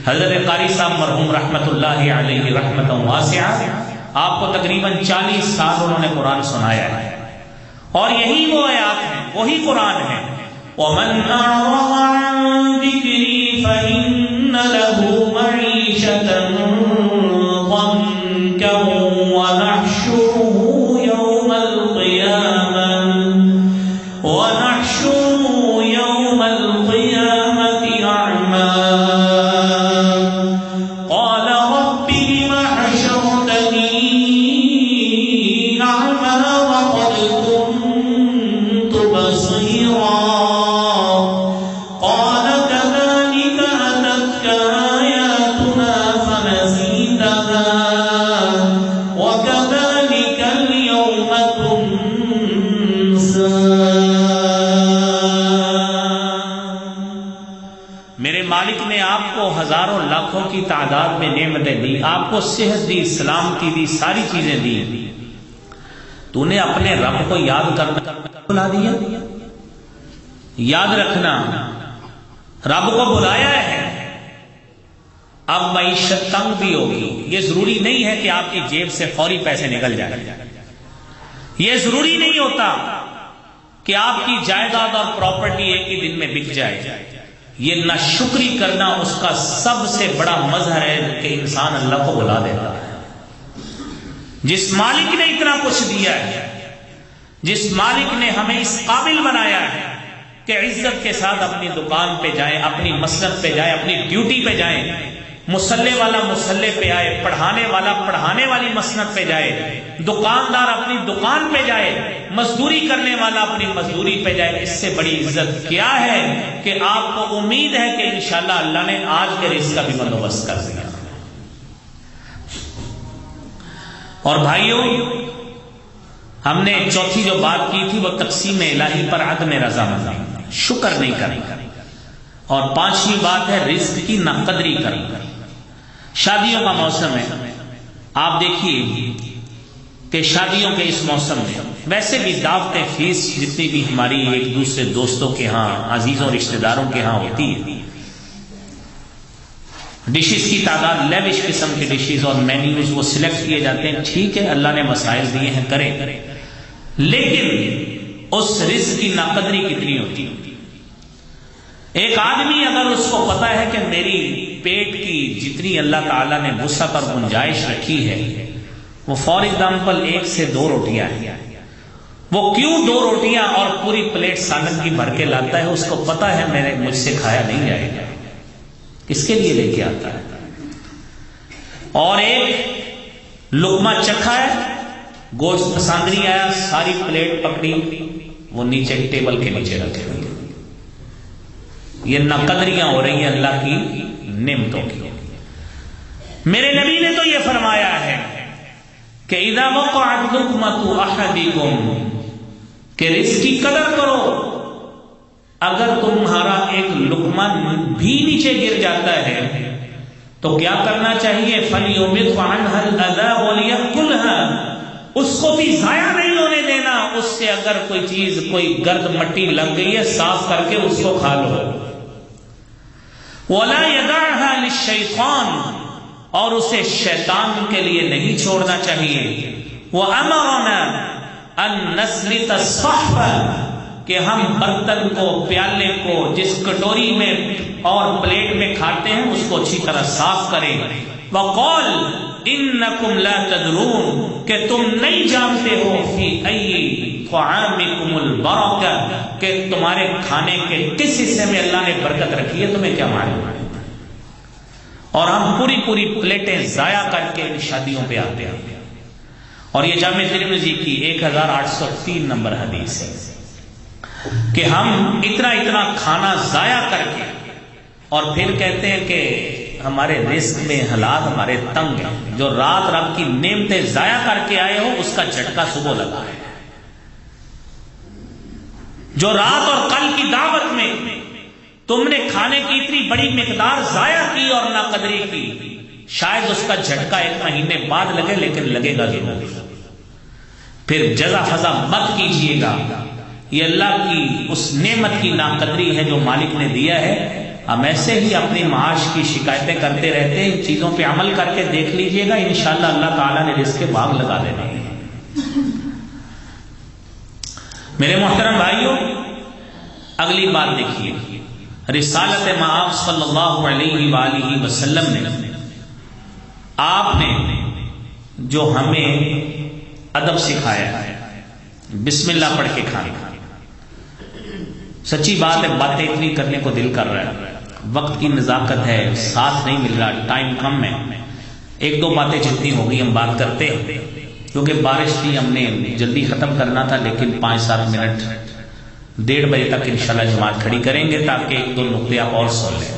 حضرت قاری صاحب مرحوم رحمت اللہ علیہ رحمت واسعہ، آپ کو تقریباً 40 سال انہوں نے قرآن سنایا ہے، اور یہی وہ آیات ہیں، وہی قرآن ہے۔ وَمَنْ أَعْرَضَ عَنْ ذِكْرِي فَإِنَّ لَهُ مَعِيشَةً ضَنكًا وَنَحْشُرُهُ يَوْمَ الْقِيَامَةِ أَعْمَى قَالَ رَبِّ لِمَ حَشَرْتَنِي أَعْمَى وَقَدْ كُنتُ بَصِيرًا قَالَ كَذَلِكَ أَتَتْكَ آيَاتُنَا فَنَسِيتَهَا وَكَذَلِكَ الْيَوْمَ تُنسَى۔ میرے مالک نے آپ کو ہزاروں لاکھوں کی تعداد میں نعمتیں دی، آپ کو صحت دی، سلامتی دی، ساری چیزیں دی، تو نے اپنے رب کو یاد کرنا بلا دیا۔ یاد رکھنا، رب کو بلایا ہے، اب معیشت تنگ بھی ہوگی، یہ ضروری نہیں ہے کہ آپ کی جیب سے فوری پیسے نکل جائیں، یہ ضروری نہیں ہوتا کہ آپ کی جائیداد اور پراپرٹی ایک ہی دن میں بک جائے۔ یہ ناشکری کرنا اس کا سب سے بڑا مظہر ہے کہ انسان اللہ کو بلا دیتا ہے۔ جس مالک نے اتنا کچھ دیا ہے، جس مالک نے ہمیں اس قابل بنایا ہے کہ عزت کے ساتھ اپنی دکان پہ جائیں، اپنی مسلک پہ جائیں، اپنی ڈیوٹی پہ جائیں، مصلی والا مصلی پہ آئے، پڑھانے والا پڑھانے والی مسند پہ جائے، دکاندار اپنی دکان پہ جائے، مزدوری کرنے والا اپنی مزدوری پہ جائے، اس سے بڑی عزت کیا ہے کہ آپ کو امید ہے کہ انشاءاللہ اللہ نے آج کے رزق کا بھی بندوبست کر دیا۔ اور بھائیوں، ہم نے چوتھی جو بات کی تھی وہ تقسیم الہی پر عدم رضامندی، شکر نہیں کرنا، اور پانچویں بات ہے رزق کی ناقدری کرنا۔ شادیوں کا موسم ہے، آپ دیکھیے کہ شادیوں کے اس موسم میں ویسے بھی دعوتیں فیس جتنی بھی ہماری ایک دوسرے دوستوں کے ہاں، عزیزوں رشتہ داروں کے ہاں ہوتی ہے، ڈشز کی تعداد، لیوش قسم کے ڈشز اور مینیوز وہ سلیکٹ کیے جاتے ہیں، ٹھیک ہے، اللہ نے مسائل دیے ہیں، کریں، لیکن اس رزق کی ناقدری کتنی ہوتی ہے؟ ایک آدمی اگر اس کو پتا ہے کہ میری پیٹ کی جتنی اللہ تعالیٰ نے وسعت اور گنجائش رکھی ہے، وہ فار ایگزامپل 1 سے 2 روٹیاں ہیں، وہ کیوں 2 روٹیاں اور پوری پلیٹ سالن کی بھر کے لاتا ہے؟ اس کو پتا ہے مجھ سے کھایا نہیں جائے گا، کس کے لیے لے کے آتا ہے؟ اور ایک لقمہ چکھا ہے، گوشت پسند نہیں آیا، ساری پلیٹ پکڑی، وہ نیچے ٹیبل کے نیچے رکھے ہوئے۔ یہ ناقدریاں ہو رہی ہیں اللہ کی نعمتوں کی۔ میرے نبی نے تو یہ فرمایا ہے کہ اذا وقعت لقمۃ احدکم، کہ رزق کی قدر کرو، اگر تمہارا ایک لقمہ بھی نیچے گر جاتا ہے تو کیا کرنا چاہیے؟ فَلْيُمِطْ عَنْهَا الْأَذَى وَلْيَأْكُلْهَا، اس کو بھی ضائع نہیں ہونے دینا، اس سے اگر کوئی چیز، کوئی گرد مٹی لگ گئی ہے، صاف کر کے اس کو کھا لو۔ وَلَا يَدَعْهَا لِلشَّيْطَانِ، اور اسے شیطان کے لیے نہیں چھوڑنا چاہیے۔ وَأَمَرَنَا أَن نَسْلِتَ الصَّحْفَ، کہ ہم برتن کو، پیالے کو، جس کٹوری میں اور پلیٹ میں کھاتے ہیں اس کو اچھی طرح صاف کریں۔ وَقَالَ إِنَّكُمْ لَا تَدْرُونَ، کہ تم نہیں جانتے ہو، فِي أَيِّ طَعَامِكُمُ الْبَرَكَةُ، کہ تمہارے کھانے کے کس حصے میں اللہ نے برکت رکھی ہے، تمہیں کیا معلوم ہے؟ اور ہم پوری پوری پلیٹیں ضائع کر کے شادیوں پہ آتے ہیں۔ اور یہ جامع ترمذی کی 1803 نمبر حدیث ہے کہ ہم اتنا کھانا ضائع کر کے اور پھر کہتے ہیں کہ ہمارے رزق میں حالات ہمارے تنگ ہیں۔ جو رات رب کی نعمتیں ضائع کر کے آئے ہو اس کا جھٹکا صبح لگا ہے۔ جو رات اور کل کی دعوت میں تم نے کھانے کی اتنی بڑی مقدار ضائع کی اور ناقدری کی، شاید اس کا جھٹکا 1 مہینے بعد لگے، لیکن لگے گا ضرور۔ پھر جزا فضا مت کیجیے گا، یہ اللہ کی اس نعمت کی ناقدری ہے جو مالک نے دیا ہے۔ ہم ایسے ہی اپنی معاش کی شکایتیں کرتے رہتے ہیں، ان چیزوں پہ عمل کر کے دیکھ لیجئے گا، انشاءاللہ اللہ تعالیٰ نے رزق کے باغ لگا دینے ہیں۔ میرے محترم بھائیوں، اگلی بات دیکھیے، رسالت مآب صلی اللہ علیہ وآلہ وسلم نے، آپ نے جو ہمیں ادب سکھایا ہے، بسم اللہ پڑھ کے کھانا۔ سچی بات ہے، باتیں اتنی کرنے کو دل کر رہا ہے، وقت کی نزاکت ہے، ساتھ نہیں مل رہا، ٹائم کم ہے، 1-2 باتیں جتنی ہوگی ہم بات کرتے ہیں، کیونکہ بارش تھی، ہم نے جلدی ختم کرنا تھا، لیکن 5-7 منٹ 1:30 بجے تک انشاءاللہ جماعت کھڑی کریں گے تاکہ 1-2 نقطے آپ اور سن لیں۔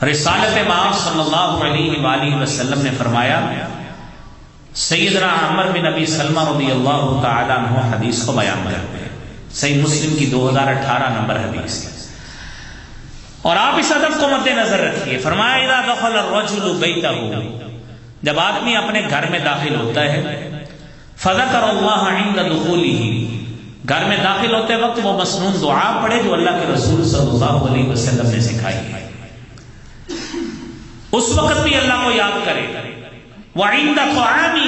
رسالت مآب صلی اللہ علیہ وآلہ وسلم نے فرمایا، سیدنا عمر بن ابی سلمہ رضی اللہ تعالیٰ عنہ حدیث کو بیان کرتے ہیں، صحیح مسلم کی 2018 نمبر حدیث ہے، اور آپ اس ادب کو مد نظر رکھیے۔ فرمایا اذا دخل الرجل بیتہ، جب آدمی اپنے گھر میں داخل ہوتا ہے، فذکر اللہ عند دخولہ، گھر میں داخل ہوتے وقت وہ مسنون دعا پڑھے جو اللہ کے رسول صلی اللہ علیہ وسلم نے سکھائی ہے، اس وقت بھی اللہ کو یاد کرے۔ وعند طعامہ،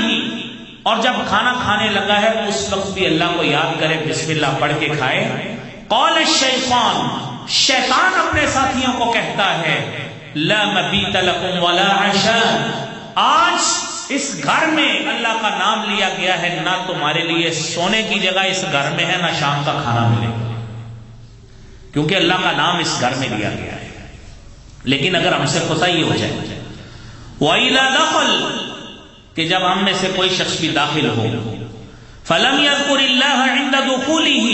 اور جب کھانا کھانے لگا ہے اس وقت بھی اللہ کو یاد کرے، بسم اللہ پڑھ کے کھائے۔ قال الشیطان، شیطان اپنے ساتھیوں کو کہتا ہے، لا مبیت لکم ولا عشاء، آج اس گھر میں اللہ کا نام لیا گیا ہے، نہ تمہارے لیے سونے کی جگہ اس گھر میں ہے، نہ شام کا کھانا ملے گا، کیونکہ اللہ کا نام اس گھر میں لیا گیا ہے۔ لیکن اگر ہم سے کوتاہی ہو جائے، وَإِذَا دَخَلَ، کہ جب ہم میں سے کوئی شخص بھی داخل ہو، فَلَمْ يَذْكُرِ اللَّهَ عِنْدَ دُخُولِهِ،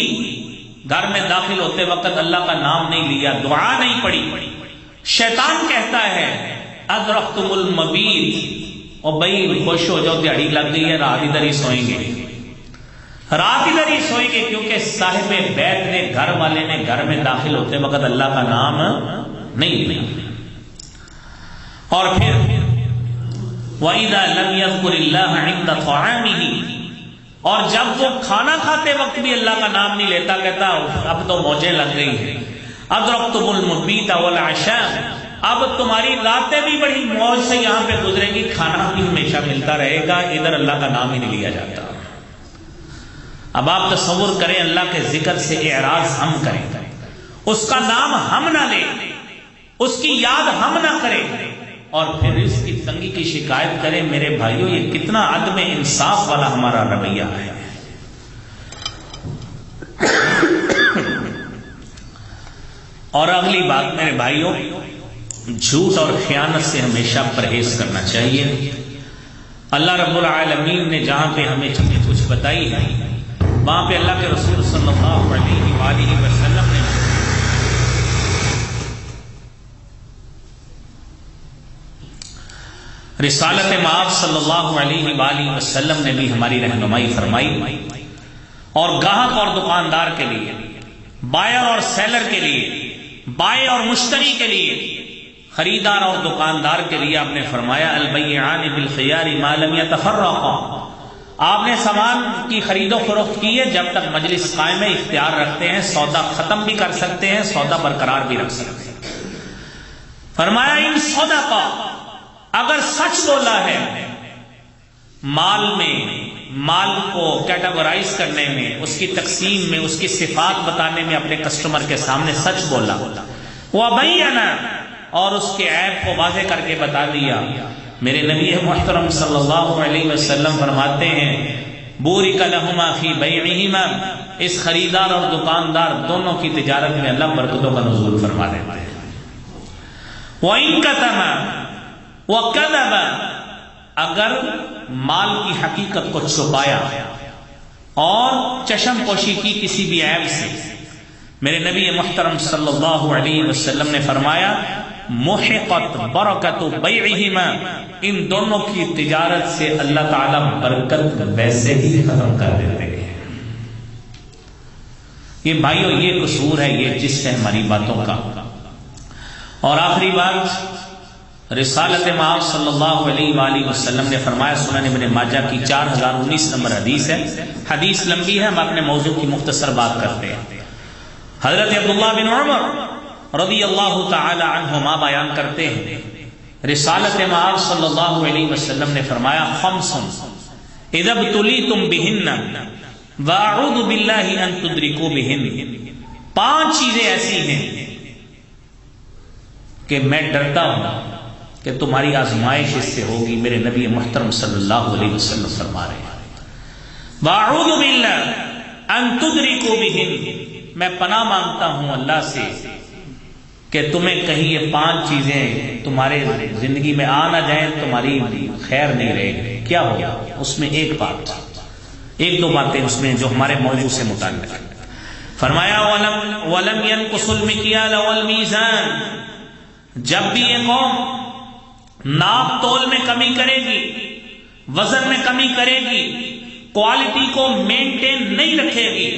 گھر میں داخل ہوتے وقت اللہ کا نام نہیں لیا، دعا نہیں پڑھی، شیطان کہتا ہے أَدْرَكْتُمُ الْمَبِيتَ، اور بھائی خوش ہو جاؤ، دیہڑی لگ گئی ہے، رات ادھر ہی سوئیں گے، رات ادھر ہی سوئیں گے، کیونکہ صاحب بیت نے، گھر والے نے گھر میں داخل ہوتے وقت اللہ کا نام نہیں لیا۔ اور پھر وَإِذَا لَمْ يَذْكُرِ اللَّهَ عِنْدَ طَعَامِهِ، اور جب وہ کھانا کھاتے وقت بھی اللہ کا نام نہیں لیتا، کہتا اب تو موجیں لگ گئی ہیں، أَدْرَكْتُمُ الْمَبِيتَ وَالْعَشَاءَ، اب تمہاری راتیں بھی بڑی موج سے یہاں پہ گزریں گی، کھانا بھی ہمیشہ ملتا رہے گا، ادھر اللہ کا نام ہی نہیں لیا جاتا۔ اب آپ تصور کریں، اللہ کے ذکر سے اعراض ہم کریں، اس کا نام ہم نہ لیں، اس کی یاد ہم نہ کریں، اور پھر اس کی تنگی کی شکایت کریں، میرے بھائیوں یہ کتنا عدم انصاف والا ہمارا رویہ ہے۔ اور اگلی بات میرے بھائیوں، جھوٹ اور خیانت سے ہمیشہ پرہیز کرنا چاہیے۔ اللہ رب العالمین نے جہاں پہ ہمیں چیزیں کچھ بتائی ہیں، وہاں پہ اللہ کے رسول صلی اللہ علیہ وآلہ وسلم نے رسالت مآب صلی اللہ علیہ وآلہ وسلم نے بھی ہماری رہنمائی فرمائی، اور گاہک اور دکاندار کے لیے، بائر اور سیلر کے لیے، بائع اور مشتری کے لیے، خریدار اور دکاندار کے لیے آپ نے فرمایا البیعان بالخیار ما لم یتفرقا۔ آپ نے سامان کی خرید و فروخت کی ہے جب تک مجلس قائم ہے، اختیار رکھتے ہیں، سودا ختم بھی کر سکتے ہیں، سودا برقرار بھی رکھ سکتے ہیں۔ فرمایا ان سودا کا اگر سچ بولا ہے، مال میں، مال کو کیٹاگرائز کرنے میں، اس کی تقسیم میں، اس کی صفات بتانے میں اپنے کسٹمر کے سامنے سچ بولا، وَبَيَّنَ، اور اس کے عیب کو واضح کر کے بتا دیا، میرے نبی محترم صلی اللہ علیہ وسلم فرماتے ہیں بورک لہما فی بیعہما، اس خریدار اور دکاندار دونوں کی تجارت میں اللہ برکتوں کا نزول فرما دیتے ہیں۔ وَإِن كَتَمَ وَكَذَبَ، اگر مال کی حقیقت کو چھپایا اور چشم پوشی کی کسی بھی عیب سے، میرے نبی محترم صلی اللہ علیہ وسلم نے فرمایا محقت برکت بیعہما، ان دونوں کی تجارت سے اللہ تعالی برکت ویسے ہی ختم کر دیتے ہیں۔ یہ بھائیو یہ قصور ہے، یہ جس ہے ہماری باتوں کا۔ اور آخری بات، رسالت مآب صلی اللہ علیہ وآلہ وسلم نے فرمایا، سنن ابن ماجہ کی 4019 نمبر حدیث ہے، حدیث لمبی ہے، ہم اپنے موضوع کی مختصر بات کرتے ہیں۔ حضرت عبداللہ بن عمر رضی اللہ تعالی عنہما بیان کرتے ہیں، رسالت مآب صلی اللہ علیہ وسلم نے فرمایا خمس اذا ابتلیتم بہن واعوذ باللہ ان تدرکوا بہن، 5 چیزیں ایسی ہیں کہ میں ڈرتا ہوں کہ تمہاری آزمائش اس سے ہوگی، میرے نبی محترم صلی اللہ علیہ وسلم فرما رہے ہیں واعوذ باللہ ان تدرکوا بہن، میں پناہ مانگتا ہوں اللہ سے کہ تمہیں کہیں یہ 5 چیزیں تمہارے زندگی میں آ نہ جائیں، تمہاری خیر نہیں رہے گی۔ کیا ہوگا اس میں؟ ایک بات، 1-2 باتیں اس میں جو ہمارے موضوع سے متعلق ہے۔ فرمایا وَلَمْ يَنْقُصُ الْمِكْيَالَ وَالْمِيزَانَ، جب بھی یہ قوم ناپ تول میں کمی کرے گی، وزن میں کمی کرے گی، کوالٹی کو مینٹین نہیں رکھے گی۔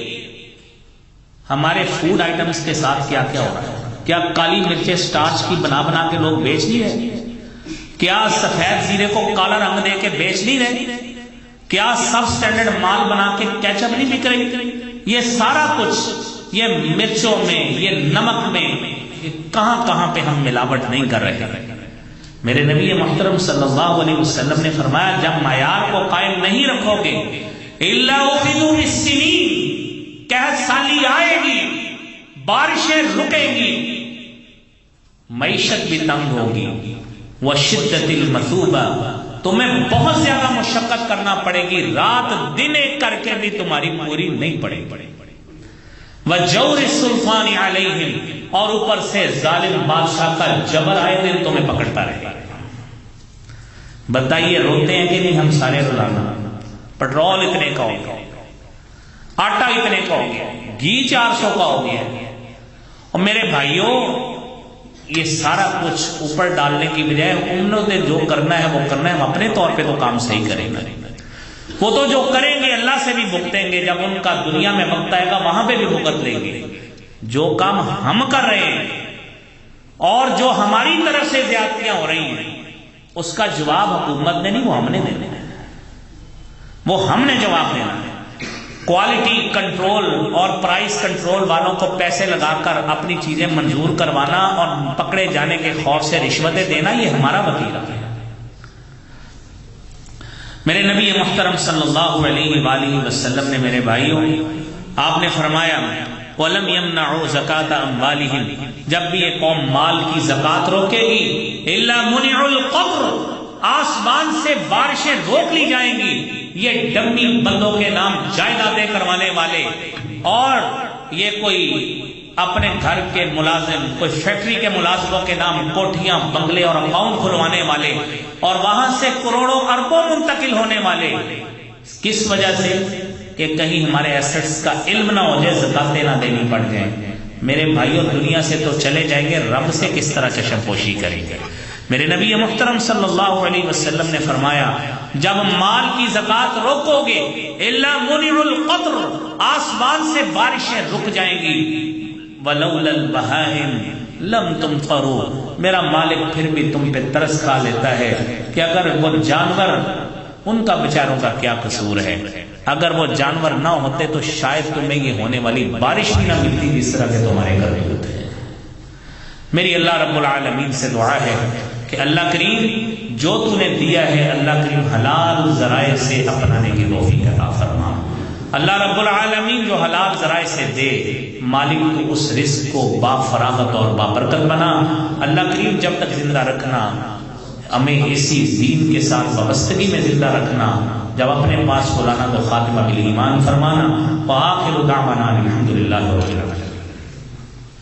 ہمارے فوڈ آئٹمز کے ساتھ کیا کیا ہو رہا ہے؟ کیا کالی مرچیں سٹارچ کی بنا بنا کے لوگ بیچ نہیں رہے؟ کیا سفید زیرے کو کالا رنگ دے کے بیچ نہیں رہے؟ کیا سب سٹینڈرڈ مال بنا کے کیچپ نہیں بک رہی؟ یہ سارا کچھ، یہ مرچوں میں، یہ نمک میں، کہاں کہاں پہ ہم ملاوٹ نہیں کر رہے؟ میرے نبی محترم صلی اللہ علیہ وسلم نے فرمایا جب معیار کو قائم نہیں رکھو گے الا اخذوا بالسنین، قحط سالی آئے گی، بارشیں رکیں گی، معیشت بھی تنگ ہوگی، وشدت المثوبہ، تمہیں بہت زیادہ مشقت کرنا پڑے گی، رات دن ایک کر کے بھی تمہاری پوری نہیں پڑے گی، وجور السلطان علیہم، اور اوپر سے ظالم بادشاہ کا جبر آئے دن تمہیں پکڑتا رہے گا۔ بتائیے روتے ہیں کہ نہیں ہم سارے روزانہ؟ پٹرول اتنے کا ہو گیا، آٹا اتنے کا ہو گیا، گھی 400 کا ہو گیا، اور میرے بھائیوں یہ سارا کچھ اوپر ڈالنے کی بجائے انہوں نے جو کرنا ہے وہ کرنا ہے، ہم اپنے طور پہ تو کام صحیح کریں گے، وہ تو جو کریں گے اللہ سے بھی بھگتیں گے، جب ان کا دنیا میں وقت آئے گا وہاں پہ بھی بھگت لیں گے۔ جو کام ہم کر رہے ہیں اور جو ہماری طرف سے زیادتیاں ہو رہی ہیں اس کا جواب حکومت نے نہیں، وہ ہم نے دینا ہے، وہ ہم نے جواب دینا ہے۔ کوالٹی کنٹرول اور پرائس کنٹرول والوں کو پیسے لگا کر اپنی چیزیں منظور کروانا اور پکڑے جانے کے خوف سے رشوتیں دینا، یہ ہمارا وتیرہ ہے۔ میرے نبی محترم صلی اللہ علیہ وآلہ وسلم نے میرے بھائیوں آپ نے فرمایا وَلَمْ يَمْنَعُوا زَكَاةَ أَمْوَالِهِمْ، جب بھی یہ قوم مال کی زکات روکے گی إِلَّا مُنِعُوا الْقَطْرَ، آسمان سے بارشیں روک لی جائیں گی۔ یہ ڈمی بندوں کے نام جائیدادیں کروانے والے اور یہ کوئی اپنے گھر کے ملازم، کوئی فیکٹری کے ملازموں کے نام کوٹھیاں، بنگلے اور اکاؤنٹ کھلوانے والے، اور وہاں سے کروڑوں اربوں منتقل ہونے والے، کس وجہ سے؟ کہ کہیں ہمارے ایسٹس کا علم نہ ہو جائے، زکاتیں نہ دینی پڑ جائیں۔ میرے بھائیوں، دنیا سے تو چلے جائیں گے، رب سے کس طرح چشم پوشی کریں گے؟ میرے نبی محترم صلی اللہ علیہ وسلم نے فرمایا، جب مال کی زکات روکو گے، الا منع القطر، آسمان سے بارشیں رک جائیں گی، ولولا البہائم لم تمطروا، میرا مالک پھر بھی تم پہ ترس کھا لیتا ہے کہ اگر وہ جانور، ان کا بیچاروں کا کیا قصور ہے، اگر وہ جانور نہ ہوتے تو شاید تمہیں یہ ہونے والی بارش بھی نہ ملتی جس طرح کے تمہارے گھر میں ہوتے ہیں۔ میری اللہ رب العالمین سے دعا ہے کہ اللہ کریم جو تو نے دیا ہے، اللہ کریم حلال ذرائع سے اپنانے کی توفیق عطا فرما۔ اللہ رب العالمین جو حلال ذرائع سے دے، مالک کو اس رزق کو با فراغت اور بابرکت بنا۔ اللہ کریم جب تک زندہ رکھنا، ہمیں اسی دین کے ساتھ وابستگی میں زندہ رکھنا، جب اپنے پاس بلانا تو خاتمہ بالایمان فرمانا۔ وآخر دعوانا الحمدللہ رب العالمین۔